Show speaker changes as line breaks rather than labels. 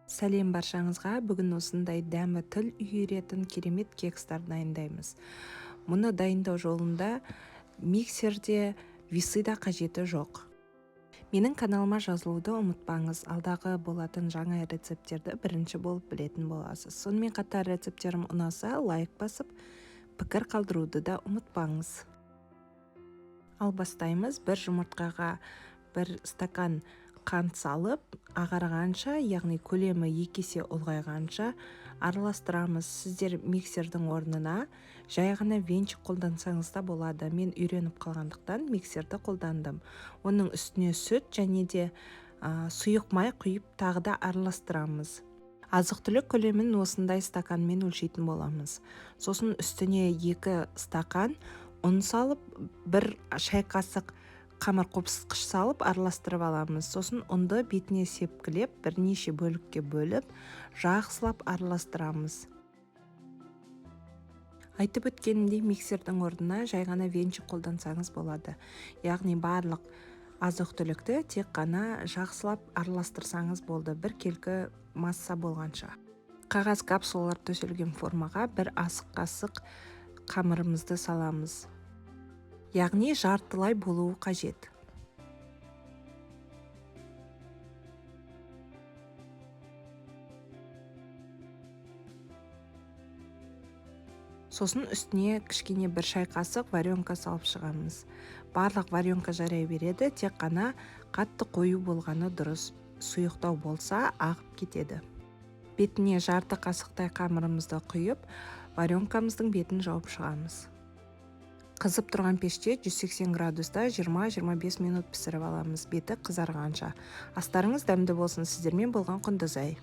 Сәлем баршаңызға. Бүгін осындай дәмі тіл үйіретін керемет кекстар дайындаймыз. Мұны дайындау жолында миксерде весы да қажеті жоқ. Менің каналыма жазылуды ұмытпаңыз. Алдағы болатын жаңа рецептерді бірінші болып білетін боласыз. Сонымен қатар рецептерім ұнаса, лайк басып, пікір қалдыруды да ұмытпаңыз. Ал бастаймыз. Бір жұмыртқаға бір стакан қант салып, ағарғанша, яғни көлемі 2 есе ұлғайғанша араластырамыз. Сіздер миксердің орнына жай ғана венчик қолдансаңыз да болады. Мен үйреніп қалғандықтан миксерді қолдандым. Оның үстіне сүт және де сұйық май құйып тағы да араластырамыз. Азық-түлік көлемін осындай стаканмен өлшейтін боламыз. Сосын үстіне 2 стакан ұн салып, 1 шай қасық қамыр қопсытқыш салып араластырып аламыз. Сосын ұнды бетіне сепкілеп, бірнеше бөлікке бөліп, жақсылап араластырамыз. Айтып өткенімдей, миксердің орнына жай ғана венчик қолдансаңыз болады. Яғни барлық азық-түлікті тек қана жақсылап араластырсаңыз болды, бір келкі масса болғанша. Қағаз капсулалар төселген формаға 1 ас қасық қамырымызды саламыз. Яғни жартылай болуы қажет. Сосын үстіне кішкене 1 шай қасық варенка салып шығамыз. Барлық варенка жарай береді, тек қана қатты қою болғаны дұрыс. Сұйықтау болса ағып кетеді. Бетіне жарты қасықтай қамырымызды құйып, варенкамыздың бетін жауып шығамыз. Қызып тұрған пеште 180 градуста 20-25 минут пісіріп аламыз, беті қызарғанша. Астарыңыз дәмді болсын. Сіздермен болған Құндызай.